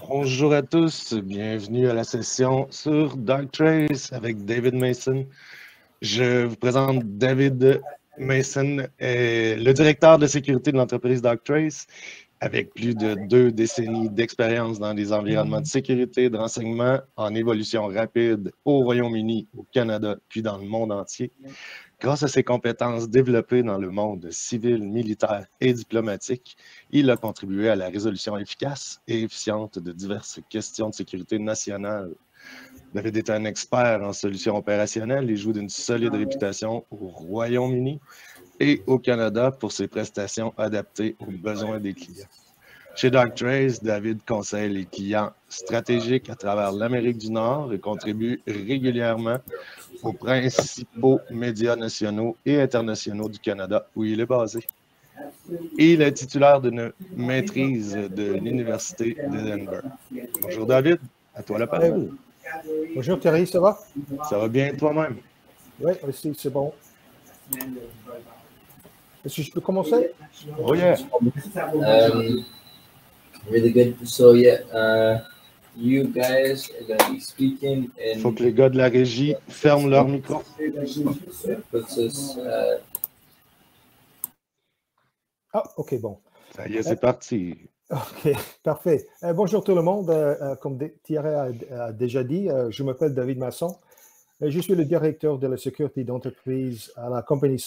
Bonjour à tous, bienvenue à la session sur Darktrace avec David Mason. Je vous présente David Mason, le directeur de sécurité de l'entreprise Darktrace, avec plus de 2 décennies d'expérience dans les environnements de sécurité et de renseignement en évolution rapide au Royaume-Uni, au Canada, puis dans le monde entier. Grâce à ses compétences développées dans le monde civil, militaire et diplomatique, il a contribué à la résolution efficace et efficiente de diverses questions de sécurité nationale. David est un expert en solutions opérationnelles et joue d'une solide réputation au Royaume-Uni et au Canada pour ses prestations adaptées aux besoins des clients. Chez Darktrace, David conseille les clients stratégiques à travers l'Amérique du Nord et contribue régulièrement aux principaux médias nationaux et internationaux du Canada où il est basé. Et il est titulaire d'une maîtrise de l'Université d'Edinburgh. Bonjour David, à toi la parole. Bonjour Thierry, ça va? Ça va bien toi-même? Oui, aussi, c'est bon. Est-ce que je peux commencer? Oh yeah. Really good. So yeah, you guys are gonna be speaking Il in. faut que les gars de la régie ferment leur micro. Ah, ok, bon. Ça y est, c'est parti. Ok, parfait. Bonjour tout le monde. Comme Thierry a déjà dit, je m'appelle David Masson. Je suis le directeur de la sécurité d'entreprise à la compagnie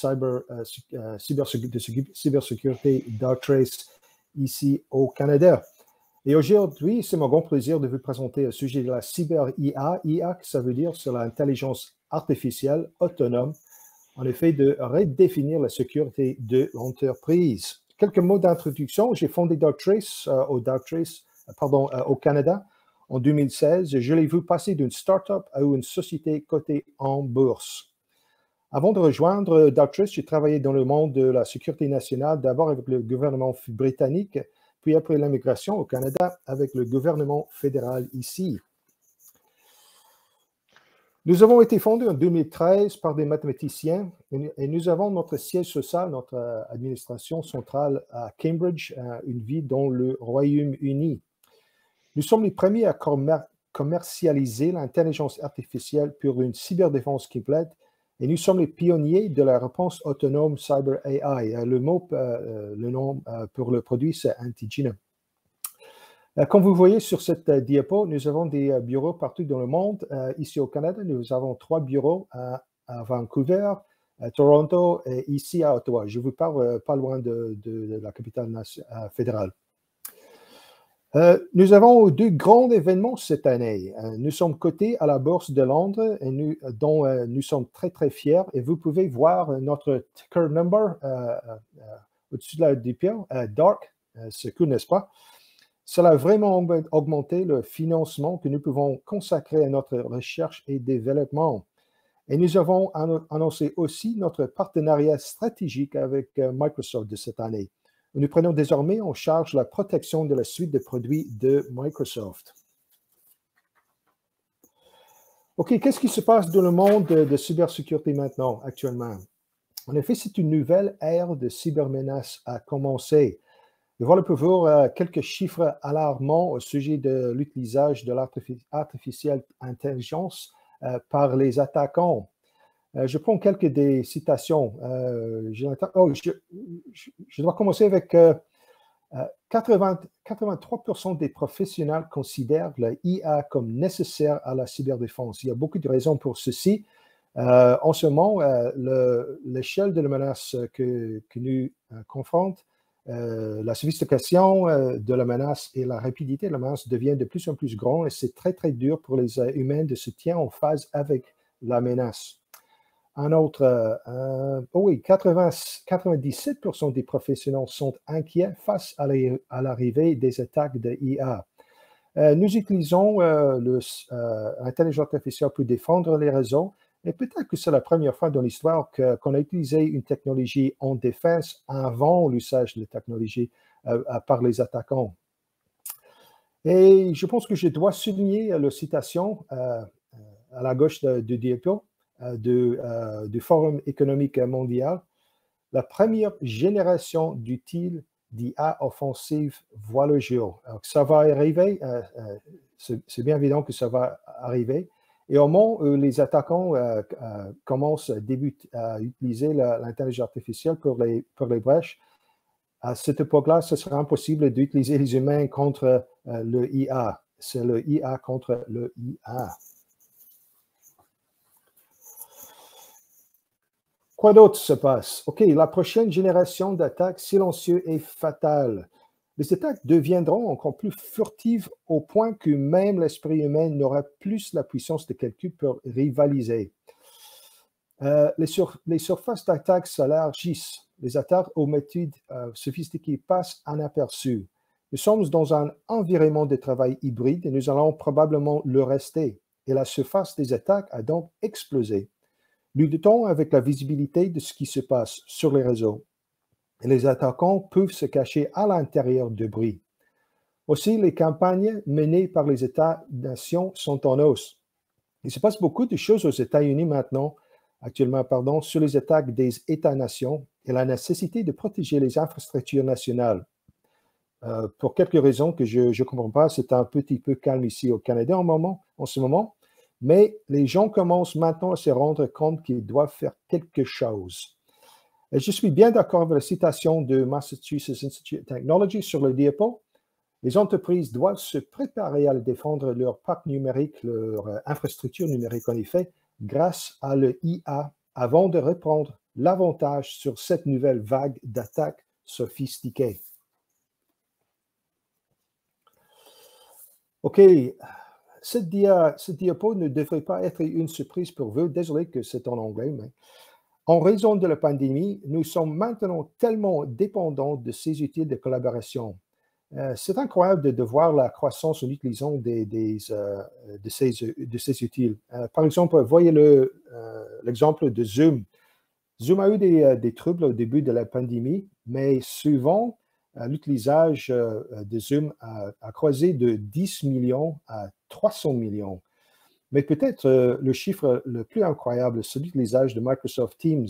cybersécurité Darktrace ici au Canada. Et aujourd'hui, c'est mon grand plaisir de vous présenter le sujet de la cyber-IA. IA, ça veut dire sur l'intelligence artificielle autonome, en effet, de redéfinir la sécurité de l'entreprise. Quelques mots d'introduction. J'ai fondé Darktrace au Canada en 2016. Je l'ai vu passer d'une start-up à une société cotée en bourse. Avant de rejoindre Darktrace, j'ai travaillé dans le monde de la sécurité nationale, d'abord avec le gouvernement britannique, puis après l'immigration au Canada avec le gouvernement fédéral ici. Nous avons été fondés en 2013 par des mathématiciens et nous avons notre siège social, notre administration centrale à Cambridge, une ville dans le Royaume-Uni. Nous sommes les premiers à commercialiser l'intelligence artificielle pour une cyberdéfense complète et nous sommes les pionniers de la réponse autonome Cyber AI. Le nom pour le produit, c'est Antigena. Comme vous voyez sur cette diapo, nous avons des bureaux partout dans le monde. Ici au Canada, nous avons 3 bureaux à Vancouver, à Toronto et ici à Ottawa. Je vous parle pas loin de la capitale fédérale. Nous avons 2 grands événements cette année. Nous sommes cotés à la Bourse de Londres dont nous sommes très, très fiers. Et vous pouvez voir notre ticker number au-dessus de la DP, DARK, c'est cool, n'est-ce pas? Cela a vraiment augmenté le financement que nous pouvons consacrer à notre recherche et développement. Et nous avons annoncé aussi notre partenariat stratégique avec Microsoft de cette année. Nous prenons désormais en charge la protection de la suite de produits de Microsoft. OK, qu'est-ce qui se passe dans le monde de cybersécurité maintenant, actuellement? En effet, c'est une nouvelle ère de cybermenaces à commencer. Et voilà pour vous quelques chiffres alarmants au sujet de l'utilisation de l'artificielle intelligence par les attaquants. Je prends quelques des citations. Je dois commencer avec 83% des professionnels considèrent la IA comme nécessaire à la cyberdéfense. Il y a beaucoup de raisons pour ceci. En ce moment, l'échelle de la menace que nous confrontons, la sophistication de la menace et la rapidité de la menace devient de plus en plus grand et c'est très, très dur pour les humains de se tenir en phase avec la menace. Un autre, 97% des professionnels sont inquiets face à l'arrivée des attaques de IA. Nous utilisons l'intelligence artificielle pour défendre les réseaux. Et peut-être que c'est la première fois dans l'histoire qu'on a utilisé une technologie en défense avant l'usage de la technologie par les attaquants. Et je pense que je dois souligner la citation à la gauche du diapo du Forum économique mondial. La première génération d'outils d'IA offensive voit le jour. Alors, ça va arriver, c'est bien évident que ça va arriver. Et au moment où les attaquants commencent à utiliser l'intelligence artificielle pour les brèches, à cette époque-là, ce sera impossible d'utiliser les humains contre le IA. C'est le IA contre le IA. Quoi d'autre se passe? OK, la prochaine génération d'attaques silencieuses est fatale. Les attaques deviendront encore plus furtives au point que même l'esprit humain n'aura plus la puissance de calcul pour rivaliser. Les surfaces d'attaque s'élargissent. Les attaques aux méthodes sophistiquées passent inaperçues. Nous sommes dans un environnement de travail hybride et nous allons probablement le rester. Et la surface des attaques a donc explosé. Nous luttons avec la visibilité de ce qui se passe sur les réseaux. Et les attaquants peuvent se cacher à l'intérieur de bris. Aussi, les campagnes menées par les États-nations sont en hausse. Il se passe beaucoup de choses aux États-Unis actuellement, sur les attaques des États-nations et la nécessité de protéger les infrastructures nationales. Pour quelques raisons que je ne comprends pas, c'est un petit peu calme ici au Canada en ce moment, mais les gens commencent maintenant à se rendre compte qu'ils doivent faire quelque chose. Et je suis bien d'accord avec la citation de Massachusetts Institute of Technology sur le diapo. Les entreprises doivent se préparer à défendre leur parc numérique, leur infrastructure numérique en effet, grâce à l'IA, avant de reprendre l'avantage sur cette nouvelle vague d'attaques sophistiquées. OK, cette diapo ne devrait pas être une surprise pour vous. Désolé que c'est en anglais, mais en raison de la pandémie, nous sommes maintenant tellement dépendants de ces outils de collaboration. C'est incroyable de voir la croissance en utilisant de ces outils. Par exemple, voyez l'exemple de Zoom. Zoom a eu des troubles au début de la pandémie, mais souvent, l'utilisation de Zoom a croisé de 10 millions à 300 millions. Mais peut-être le chiffre le plus incroyable, c'est l'utilisation de Microsoft Teams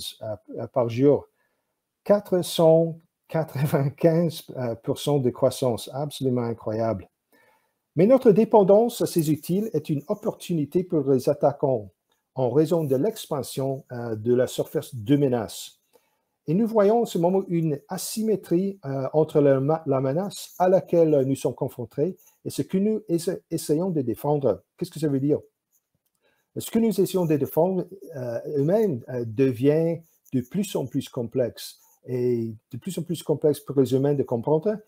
par jour. 495% de croissance, absolument incroyable. Mais notre dépendance à ces outils est une opportunité pour les attaquants en raison de l'expansion de la surface de menace. Et nous voyons en ce moment une asymétrie entre la menace à laquelle nous sommes confrontés et ce que nous essayons de défendre. Qu'est-ce que ça veut dire? Ce que nous essayons de défendre eux-mêmes devient de plus en plus complexe et de plus en plus complexe pour les humains de comprendre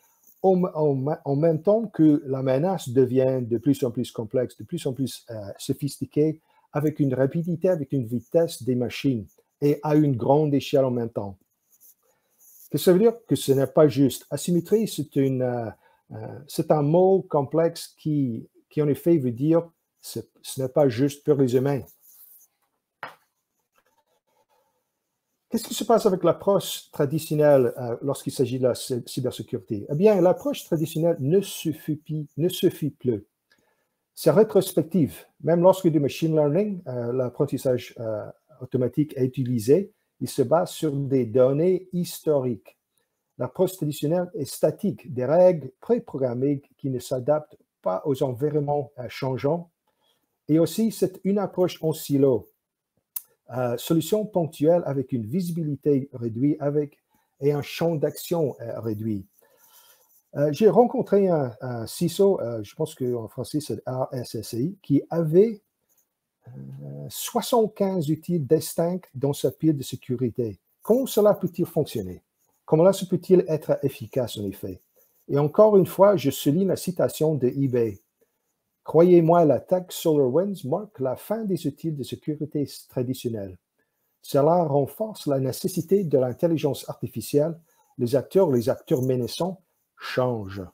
en même temps que la menace devient de plus en plus complexe, de plus en plus sophistiquée, avec une rapidité, avec une vitesse des machines et à une grande échelle en même temps. Qu'est-ce que ça veut dire? Que ce n'est pas juste. Asymétrie, c'est un mot complexe qui en effet veut dire ce n'est pas juste pour les humains. Qu'est-ce qui se passe avec l'approche traditionnelle lorsqu'il s'agit de la cybersécurité? Eh bien, l'approche traditionnelle ne suffit plus. C'est rétrospectif. Même lorsque du machine learning, l'apprentissage automatique est utilisé, il se base sur des données historiques. L'approche traditionnelle est statique, des règles préprogrammées qui ne s'adaptent pas aux environnements changeants. Et aussi, c'est une approche en silo. Solution ponctuelle avec une visibilité réduite et un champ d'action réduit. J'ai rencontré un CISO, je pense qu'en français c'est RSSI, qui avait 75 outils distincts dans sa pile de sécurité. Comment cela peut-il fonctionner? Comment cela peut-il être efficace en effet? Et encore une fois, je souligne la citation de eBay. Croyez-moi, l'attaque SolarWinds marque la fin des outils de sécurité traditionnels. Cela renforce la nécessité de l'intelligence artificielle. Les acteurs menaçants changent.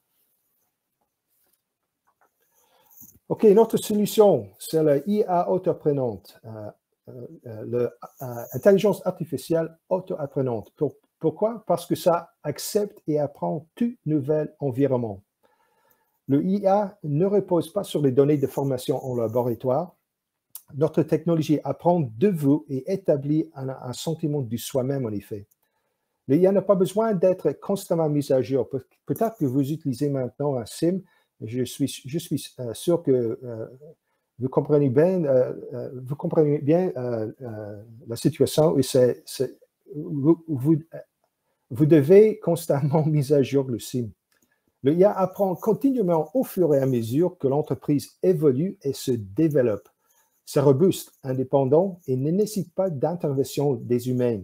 OK, notre solution, c'est l'IA auto-apprenante, l'intelligence artificielle auto-apprenante. Pourquoi? Parce que ça accepte et apprend tout nouvel environnement. Le IA ne repose pas sur les données de formation en laboratoire. Notre technologie apprend de vous et établit un sentiment du soi-même, en effet. L'IA n'a pas besoin d'être constamment mise à jour. Peut-être que vous utilisez maintenant un SIM. Je suis sûr que vous comprenez bien, la situation où vous devez constamment mise à jour le SIM. L'IA apprend continuellement au fur et à mesure que l'entreprise évolue et se développe. C'est robuste, indépendant et ne nécessite pas d'intervention des humains.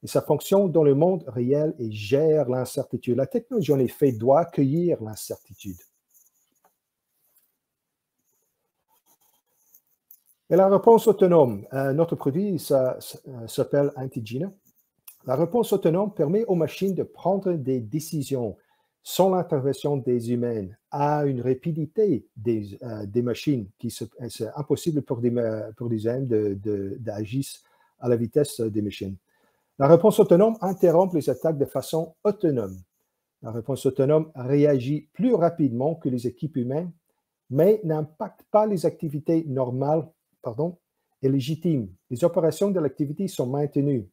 Et ça fonctionne dans le monde réel et gère l'incertitude. La technologie, en effet, doit accueillir l'incertitude. Et la réponse autonome. Notre produit s'appelle Antigena. La réponse autonome permet aux machines de prendre des décisions sans l'intervention des humains à une rapidité des machines qui c'est impossible pour des humains d'agir à la vitesse des machines. La réponse autonome interrompt les attaques de façon autonome. La réponse autonome réagit plus rapidement que les équipes humaines, mais n'impacte pas les activités normales et légitimes. Les opérations de l'activité sont maintenues.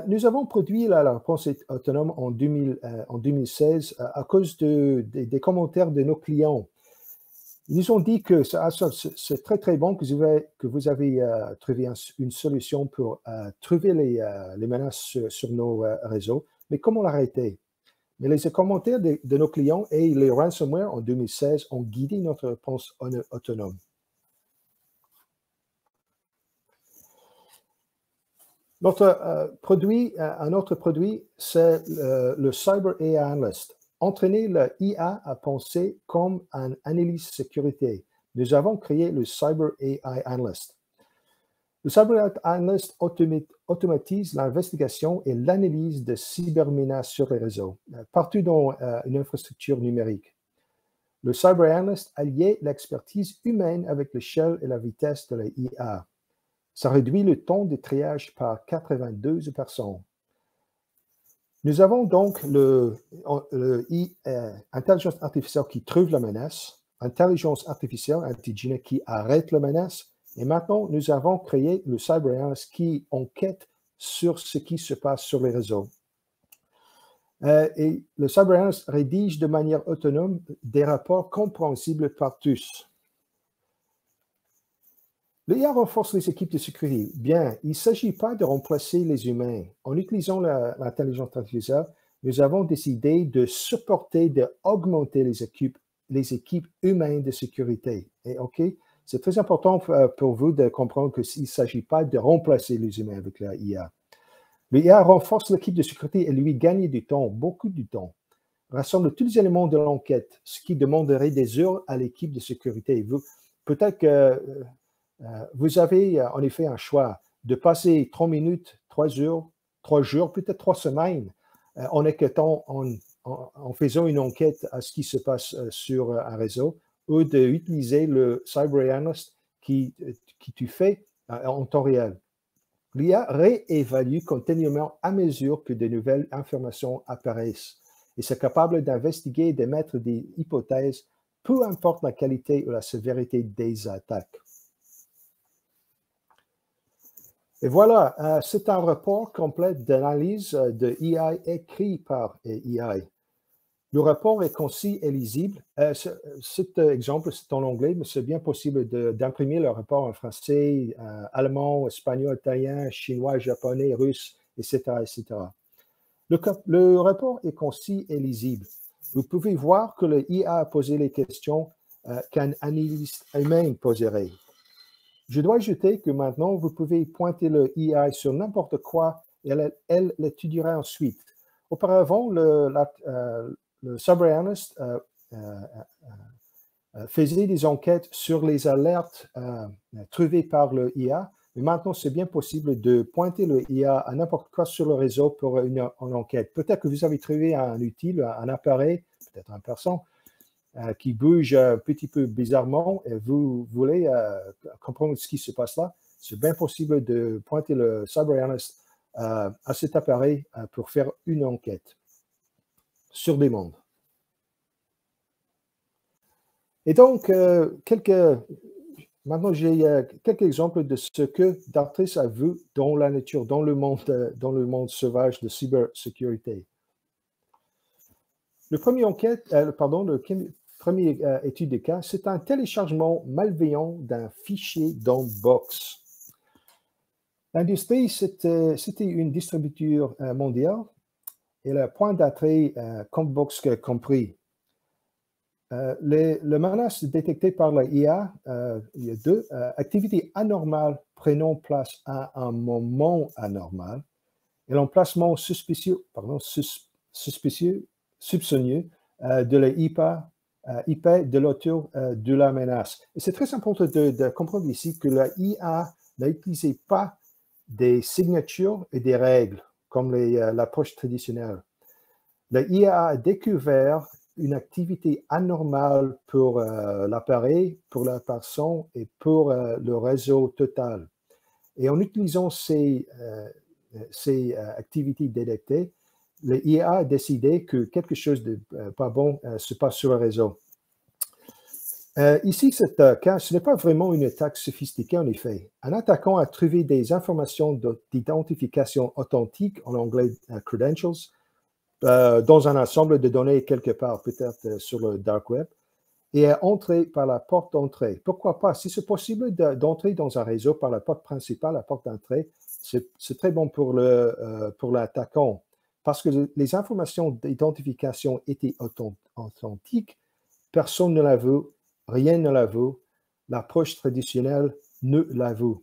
Nous avons produit la réponse autonome en 2016 à cause des commentaires de nos clients. Ils nous ont dit que c'est très, très bon que vous avez trouvé une solution pour trouver les menaces sur nos réseaux, mais comment l'arrêter? Mais les commentaires de nos clients et les ransomware en 2016 ont guidé notre réponse autonome. Un autre produit, c'est le Cyber AI Analyst. Entraîner l'IA à penser comme un analyste sécurité. Nous avons créé le Cyber AI Analyst. Le Cyber AI Analyst automatise l'investigation et l'analyse de cybermenaces sur les réseaux, partout dans une infrastructure numérique. Le Cyber AI Analyst allie l'expertise humaine avec l'échelle et la vitesse de l'IA. Ça réduit le temps de triage par 92%. Nous avons donc l'intelligence artificielle qui trouve la menace, intelligence artificielle Antigena qui arrête la menace, et maintenant nous avons créé le Cyber Analyst qui enquête sur ce qui se passe sur les réseaux. Et le Cyber Analyst rédige de manière autonome des rapports compréhensibles par tous. L'IA renforce les équipes de sécurité. Bien, il ne s'agit pas de remplacer les humains. En utilisant l'intelligence artificielle, nous avons décidé de supporter, d'augmenter les équipes humaines de sécurité. Et OK, c'est très important pour vous de comprendre qu'il ne s'agit pas de remplacer les humains avec l'IA. L'IA renforce l'équipe de sécurité et lui gagne du temps, beaucoup de temps. Rassemble tous les éléments de l'enquête, ce qui demanderait des heures à l'équipe de sécurité. Peut-être que vous avez en effet un choix de passer 3 minutes, 3 heures, 3 jours, peut-être 3 semaines en enquêtant, en faisant une enquête à ce qui se passe sur un réseau, ou d'utiliser le Cyber Analyst qui tu fais en temps réel. L'IA réévalue continuellement à mesure que de nouvelles informations apparaissent et c'est capable d'investiguer et d'émettre des hypothèses, peu importe la qualité ou la sévérité des attaques. Et voilà, c'est un rapport complet d'analyse de AI écrit par AI. Le rapport est concis et lisible. Cet exemple, c'est en anglais, mais c'est bien possible d'imprimer le rapport en français, allemand, espagnol, italien, chinois, japonais, russe, etc., etc. Le rapport est concis et lisible. Vous pouvez voir que l'IA a posé les questions qu'un analyste humain poserait. Je dois ajouter que maintenant, vous pouvez pointer le IA sur n'importe quoi et elle l'étudiera ensuite. Auparavant, le Cyber Analyst faisait des enquêtes sur les alertes trouvées par le IA, mais maintenant, c'est bien possible de pointer le IA à n'importe quoi sur le réseau pour une enquête. Peut-être que vous avez trouvé un outil, un appareil, peut-être une personne, qui bouge un petit peu bizarrement et vous voulez comprendre ce qui se passe là, c'est bien possible de pointer le Cyber Analyst à cet appareil pour faire une enquête sur demande. Et donc, Maintenant, j'ai quelques exemples de ce que Darktrace a vu dans la nature, dans le monde sauvage de cybersécurité. Le premier premier étude de cas, c'est un téléchargement malveillant d'un fichier dans Box. L'industrie, c'était une distributeur mondiale et le point d'entrée, comme Box compris. Le menace détecté par la IA, il y a deux activités anormales prenant place à un moment anormal et l'emplacement soupçonneux de la IP de l'auteur de la menace. Et c'est très important de comprendre ici que la IA n'utilisait pas des signatures et des règles comme l'approche traditionnelle. La IA a découvert une activité anormale pour l'appareil, pour la personne et pour le réseau total. Et en utilisant ces activités détectées, l'IA a décidé que quelque chose de pas bon se passe sur le réseau. Ici, cet cas, ce n'est pas vraiment une attaque sophistiquée, en effet. Un attaquant a trouvé des informations d'identification authentique, en anglais credentials, dans un ensemble de données quelque part, peut-être sur le dark web, et est entré par la porte d'entrée. Pourquoi pas? Si c'est possible d'entrer dans un réseau par la porte principale, la porte d'entrée, c'est très bon pour l'attaquant, parce que les informations d'identification étaient authentiques, personne ne l'a vu, rien ne l'a vu, l'approche traditionnelle ne l'a vu.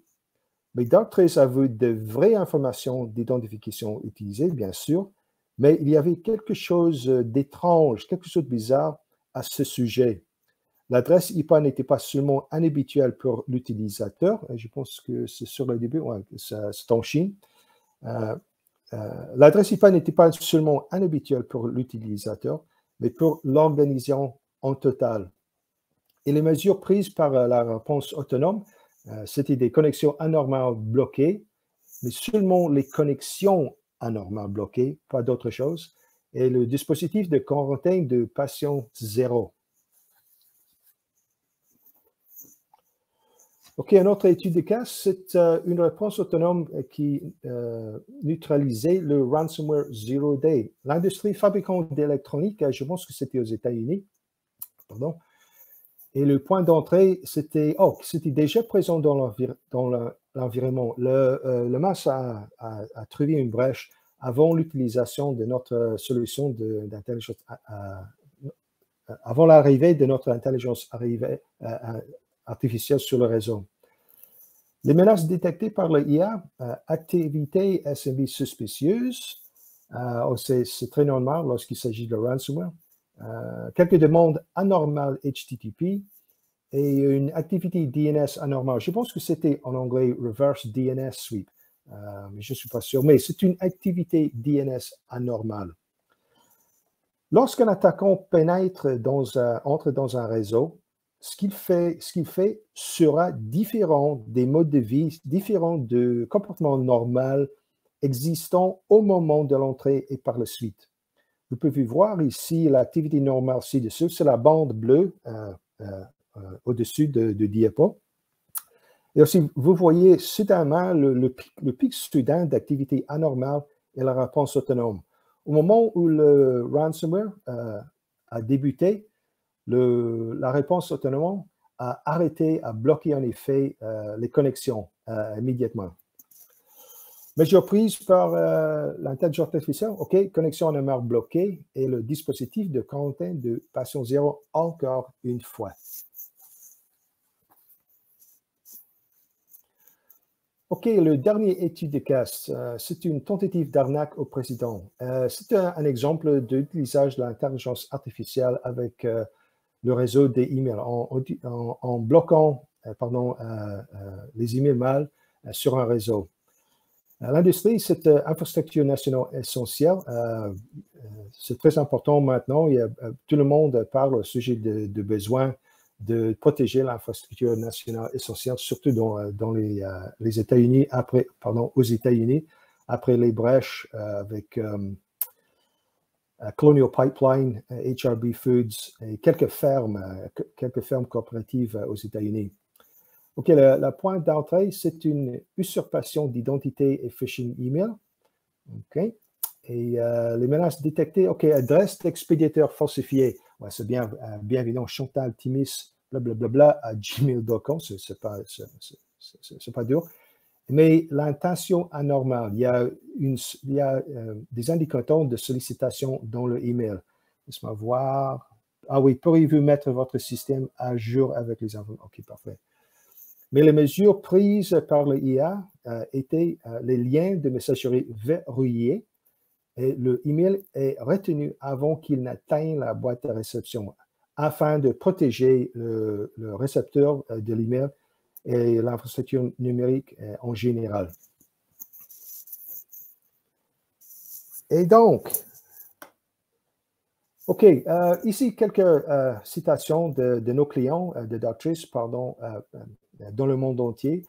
Mais Darktrace a vu de vraies informations d'identification utilisées, bien sûr, mais il y avait quelque chose d'étrange, quelque chose de bizarre à ce sujet. L'adresse IPA n'était pas seulement inhabituelle pour l'utilisateur, je pense que c'est sur le début, ouais, c'est en Chine. L'adresse IPA n'était pas seulement inhabituelle pour l'utilisateur, mais pour l'organisation en total. Et les mesures prises par la réponse autonome, c'était des connexions anormales bloquées, mais seulement les connexions anormales bloquées, pas d'autre chose, et le dispositif de quarantaine de patient zéro. OK, une autre étude de cas, c'est une réponse autonome qui neutralisait le ransomware Zero Day. L'industrie fabricante d'électronique, je pense que c'était aux États-Unis, pardon, et le point d'entrée, c'était déjà présent dans l'environnement. Le MAS a trouvé une brèche avant l'utilisation de notre solution d'intelligence, avant l'arrivée de notre intelligence artificielle sur le réseau. Les menaces détectées par l'IA, activités SMB suspicieuses, c'est très normal lorsqu'il s'agit de ransomware. Quelques demandes anormales HTTP et une activité DNS anormale. Je pense que c'était en anglais reverse DNS sweep, mais je ne suis pas sûr. Mais c'est une activité DNS anormale. Lorsqu'un attaquant pénètre entre dans un réseau, ce qu'il fait sera différent des modes de vie, différent du comportement normal existant au moment de l'entrée et par la suite. Vous pouvez voir ici l'activité normale ci-dessous, c'est la bande bleue au-dessus de diapo. Et aussi, vous voyez soudainement le pic soudain d'activité anormale et la réponse autonome. Au moment où le ransomware a débuté, la réponse autonome a arrêté, a bloqué en effet les connexions immédiatement. Mesure prise par l'intelligence artificielle, OK, connexion anormale bloquée et le dispositif de quarantaine de patient zéro encore une fois. OK, le dernier étude de cas, c'est une tentative d'arnaque au président. C'est un exemple d'utilisation de l'intelligence artificielle avec le réseau des emails en bloquant les emails mal sur un réseau. L'industrie, c'est une infrastructure nationale essentielle. C'est très important maintenant. Tout le monde parle au sujet de besoin de protéger l'infrastructure nationale essentielle, surtout dans les États-Unis, aux États-Unis, après les brèches avec Colonial Pipeline, HRB Foods et quelques fermes coopératives aux États-Unis. OK, la pointe d'entrée, c'est une usurpation d'identité et phishing email. OK. Et les menaces détectées, OK, adresse d'expéditeur falsifié. Ouais, c'est bien évident, Chantal Timis, blablabla, à gmail.com, c'est pas dur. Mais l'intention anormale, il y a des indicateurs de sollicitation dans le email. Laisse-moi voir. Ah oui, pourriez-vous mettre votre système à jour avec les informations? OK, parfait. Mais les mesures prises par le IA étaient les liens de messagerie verrouillés et le email est retenu avant qu'il n'atteigne la boîte de réception afin de protéger le récepteur de l'email et l'infrastructure numérique en général. Et donc, OK, ici quelques citations de nos clients, de Doctris, pardon, dans le monde entier,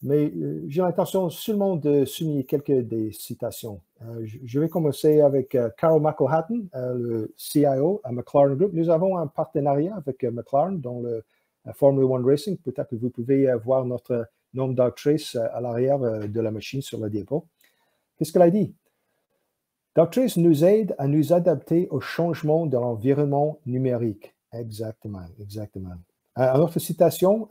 mais j'ai l'intention seulement de souligner quelques des citations. Je vais commencer avec Carol McElhatton, le CIO à McLaren Group. Nous avons un partenariat avec McLaren dans le Formula One Racing. Peut-être que vous pouvez voir notre nom Doctris à l'arrière de la machine sur le diapo. Qu'est-ce qu'elle a dit? Doctris nous aide à nous adapter au changement de l'environnement numérique. Exactement, exactement. Une autre citation,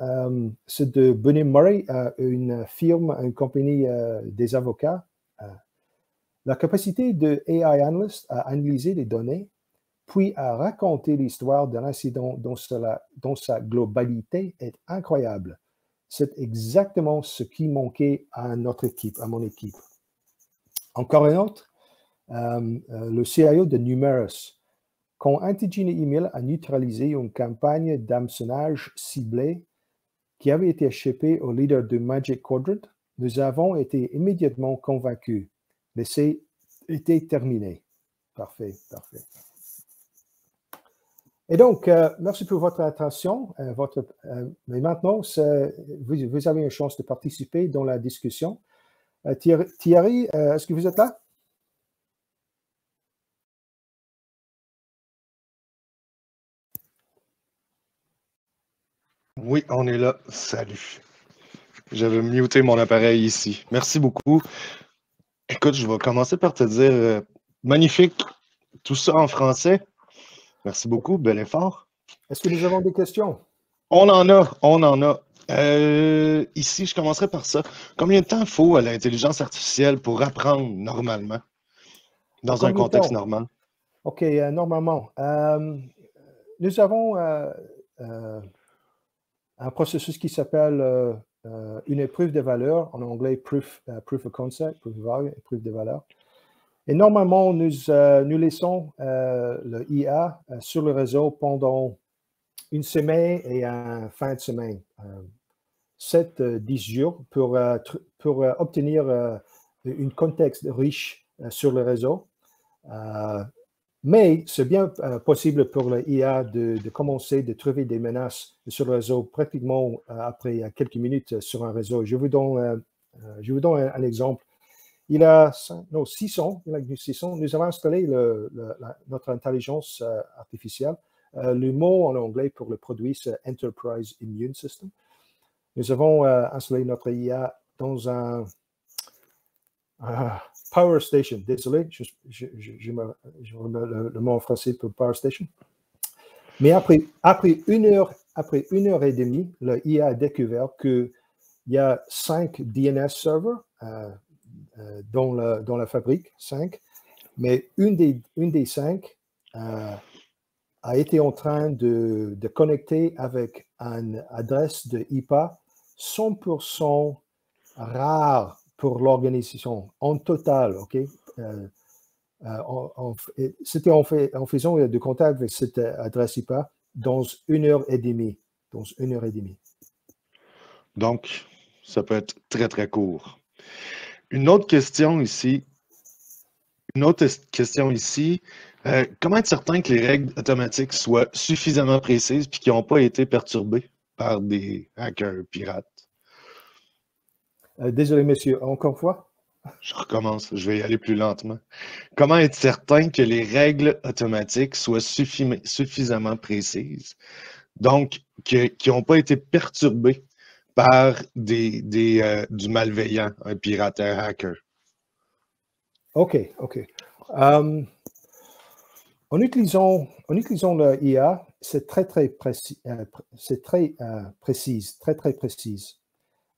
c'est de Bunny Murray, une firme, une compagnie des avocats. La capacité de AI Analyst à analyser les données, puis à raconter l'histoire de l'incident dans sa globalité est incroyable. C'est exactement ce qui manquait à notre équipe, à mon équipe. Encore un autre, le CIO de Numerous. Quand Antigena Email a neutralisé une campagne d'hameçonnage ciblée qui avait été échappée au leader de Magic Quadrant, nous avons été immédiatement convaincus. L'essai était terminé. Parfait, parfait. Et donc, merci pour votre attention. Mais maintenant, vous avez une chance de participer dans la discussion. Thierry, est-ce que vous êtes là? Oui, on est là. Salut. J'avais muté mon appareil ici. Merci beaucoup. Écoute, je vais commencer par te dire magnifique, tout ça en français. Merci beaucoup, bel effort. Est-ce que nous avons des questions? On en a. Ici, je commencerai par ça. Combien de temps faut à l'intelligence artificielle pour apprendre normalement, dans un contexte normal? OK, normalement. Nous avons un processus qui s'appelle une épreuve de valeur, en anglais proof of concept, proof of value, épreuve de valeur. Et normalement, nous laissons le IA sur le réseau pendant une semaine et un fin de semaine, 7-10 jours pour obtenir un contexte riche sur le réseau. Mais c'est bien possible pour l'IA de commencer de trouver des menaces sur le réseau pratiquement après quelques minutes sur un réseau. Je vous donne un exemple. Il a 600, nous avons installé notre intelligence artificielle. Le mot en anglais pour le produit, c'est Enterprise Immune System. Nous avons installé notre IA dans un Power Station. Désolé, je remets le mot en français pour Power Station. Mais après une heure et demie, le IA a découvert qu'il y a 5 DNS servers dans la fabrique, 5. Mais une des 5 a été en train de connecter avec une adresse de IPA 100% rare pour l'organisation en total, OK? C'était en faisant du contact avec cette adresse IPA dans une heure et demie. Donc, ça peut être très, très court. Une autre question ici. Comment être certain que les règles automatiques soient suffisamment précises et qu'ils n'ont pas été perturbées par des hackers pirates? Désolé, monsieur, encore une fois? Je recommence, je vais y aller plus lentement. Comment être certain que les règles automatiques soient suffisamment précises, donc qui n'ont pas été perturbées par du malveillant, un pirateur hacker. OK. En utilisant le IA, c'est très précis, très précise.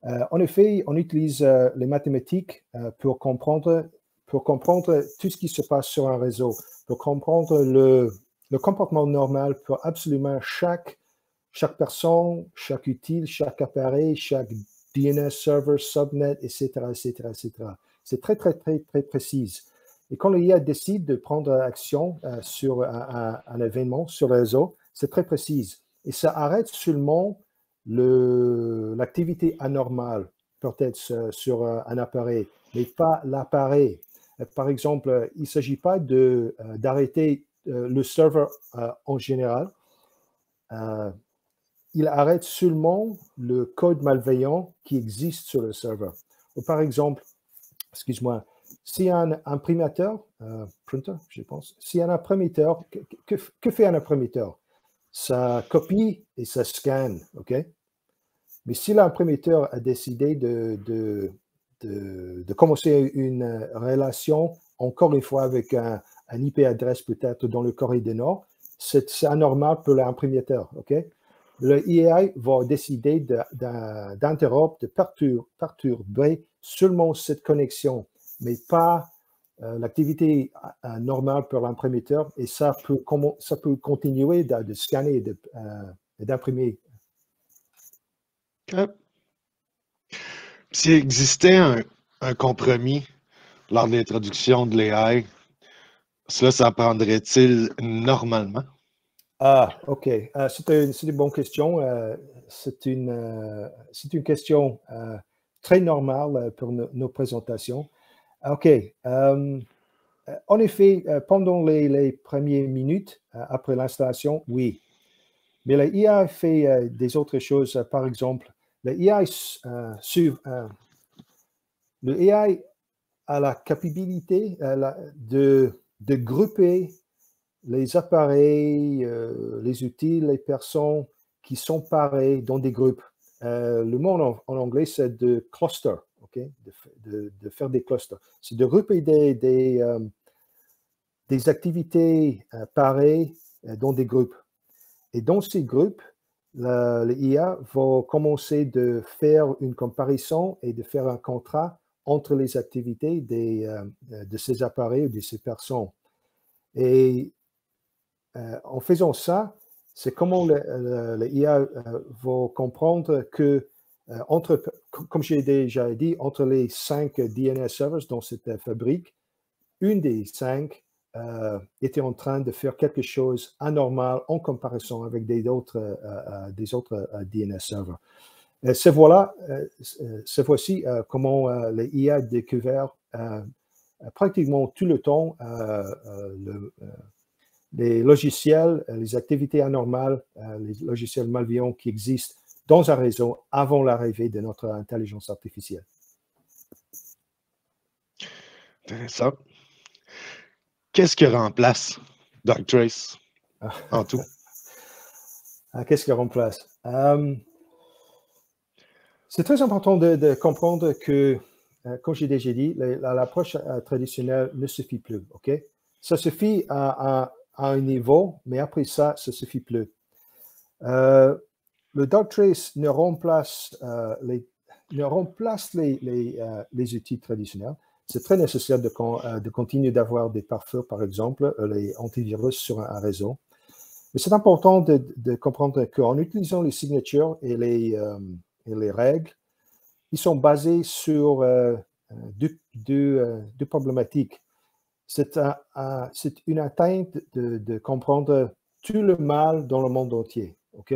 En effet, on utilise les mathématiques pour comprendre tout ce qui se passe sur un réseau, pour comprendre le comportement normal pour absolument chaque personne, chaque outil, chaque appareil, chaque DNS server, subnet, etc. C'est très précis. Et quand l'IA décide de prendre action sur un événement, sur le réseau, c'est très précis. Et ça arrête seulement l'activité anormale, peut-être sur un appareil, mais pas l'appareil. Par exemple, il ne s'agit pas d'arrêter le serveur en général. Il arrête seulement le code malveillant qui existe sur le serveur. Ou par exemple, excuse-moi, si un imprimateur, printer, je pense, si un imprimateur, que fait un imprimateur? Ça copie et ça scanne, OK? Mais si l'imprimateur a décidé de commencer une relation, encore une fois, avec un IP adresse peut-être dans le Corée du Nord, c'est anormal pour l'imprimateur, OK? Le IA va décider d'interrompre, de perturber seulement cette connexion, mais pas l'activité normale pour l'imprimateur, et ça peut continuer de scanner et d'imprimer. S'il existait un compromis lors de l'introduction de l'AI, cela s'apprendrait-il normalement? Ah, OK. C'est une bonne question. C'est une question très normale pour nos présentations. OK. En effet, pendant les premières minutes après l'installation, oui. Mais la IA fait des autres choses. Par exemple, le AI a la capacité de grouper les appareils, les outils, les personnes qui sont pareils dans des groupes. Le mot en anglais, c'est de cluster, OK? De faire des clusters. C'est de grouper des activités pareilles dans des groupes. Et dans ces groupes, l'IA va commencer de faire une comparaison et de faire un contrat entre les activités de ces appareils ou de ces personnes. Et en faisant ça, c'est comment l'IA va comprendre que, comme j'ai déjà dit, entre les 5 DNS servers dans cette fabrique, une des 5 était en train de faire quelque chose anormal en comparaison avec des autres DNS servers. Cette fois-ci, comment l'IA a découvert pratiquement tout le temps les logiciels, les activités anormales, les logiciels malveillants qui existent dans un réseau avant l'arrivée de notre intelligence artificielle. Intéressant. Qu'est-ce qui remplace Darktrace en tout? Qu'est-ce qui remplace? C'est très important de comprendre que, comme j'ai déjà dit, l'approche traditionnelle ne suffit plus. OK? Ça suffit à un niveau, mais après ça, ça ne suffit plus. Le Darktrace ne remplace les outils traditionnels. C'est très nécessaire de continuer d'avoir des pare-feux, par exemple, les antivirus sur un réseau. Mais c'est important de comprendre qu'en utilisant les signatures et les règles, ils sont basés sur deux problématiques. C'est une atteinte de comprendre tout le mal dans le monde entier, OK?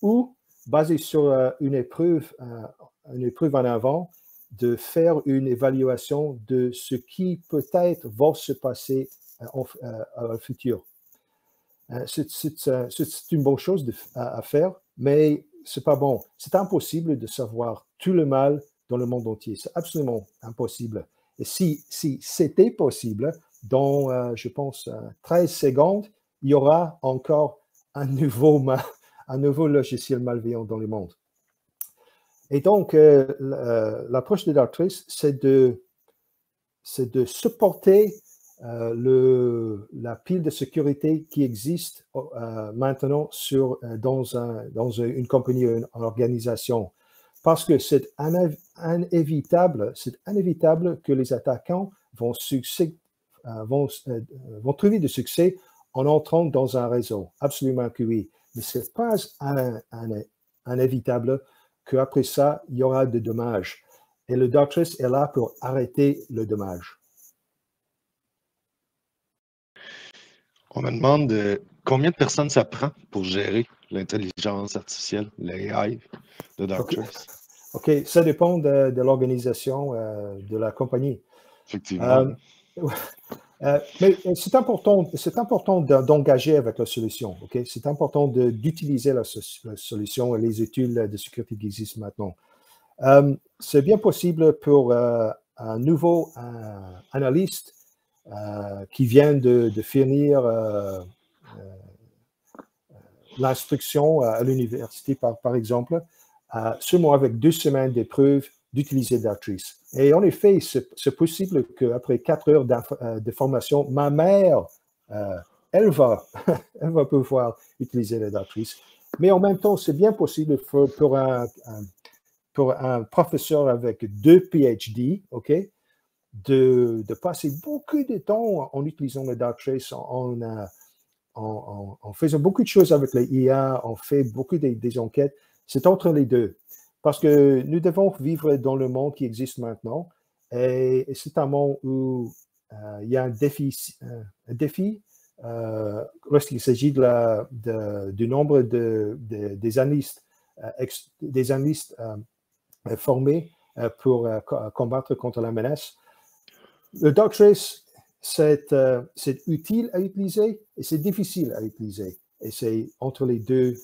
Ou basé sur une épreuve en avant, de faire une évaluation de ce qui peut-être va se passer au futur. C'est une bonne chose à faire, mais c'est pas bon. C'est impossible de savoir tout le mal dans le monde entier. C'est absolument impossible. Et si c'était possible, dans, je pense, 13 secondes, il y aura encore un nouveau logiciel malveillant dans le monde. Et donc, l'approche de Darktrace, c'est de supporter la pile de sécurité qui existe maintenant dans une compagnie ou une organisation. Parce que c'est inévitable que les attaquants vont trouver du succès en entrant dans un réseau. Absolument que oui. Mais ce n'est pas inévitable qu'après ça, il y aura des dommages. Et le Darktrace est là pour arrêter le dommage. On me demande combien de personnes ça prend pour gérer l'intelligence artificielle, l'AI de Darktrace. OK, ça dépend de l'organisation de la compagnie. Effectivement. Mais c'est important d'engager avec la solution. Okay? C'est important d'utiliser la solution et les études de sécurité qui existent maintenant. C'est bien possible pour un nouveau analyste qui vient de finir l'instruction à l'université, par exemple, seulement avec 2 semaines d'épreuve d'utiliser Darktrace. Et en effet, c'est possible qu'après 4 heures de formation, ma mère, elle va pouvoir utiliser le Darktrace. Mais en même temps, c'est bien possible pour un professeur avec 2 PhD, OK, de passer beaucoup de temps en utilisant le Darktrace, en faisant beaucoup de choses avec les IA, on fait beaucoup des enquêtes. C'est entre les deux. Parce que nous devons vivre dans le monde qui existe maintenant. Et c'est un monde où il y a un défi lorsqu'il s'agit du nombre des analystes, formés pour combattre contre la menace. Le Darktrace, c'est utile à utiliser et c'est difficile à utiliser. Et c'est entre les deux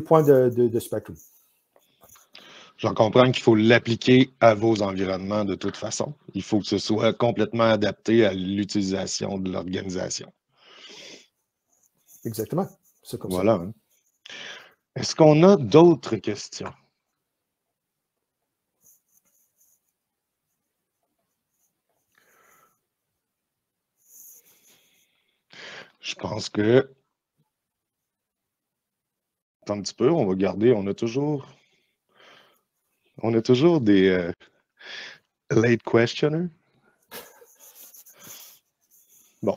points de spectre. J'en comprends qu'il faut l'appliquer à vos environnements de toute façon. Il faut que ce soit complètement adapté à l'utilisation de l'organisation. Exactement. C'est comme voilà. ça. Hein. Est-ce qu'on a d'autres questions? Je pense que... Attends un petit peu, on va garder, on a toujours des late questioners. Bon.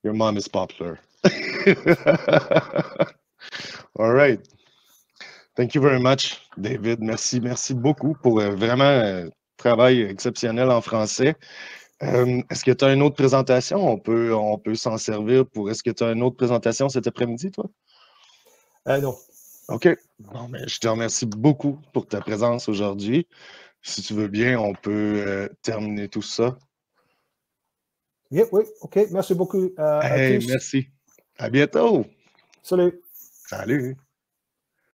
Your mom is popular. All right. Thank you very much, David. Merci beaucoup pour vraiment un travail exceptionnel en français. Est-ce que tu as une autre présentation? On peut s'en servir pour... Est-ce que tu as une autre présentation cet après-midi, toi? Non. OK. Bon, mais je te remercie beaucoup pour ta présence aujourd'hui. Si tu veux bien, on peut terminer tout ça. Oui, OK. Merci beaucoup à tous. Merci. À bientôt. Salut. Salut.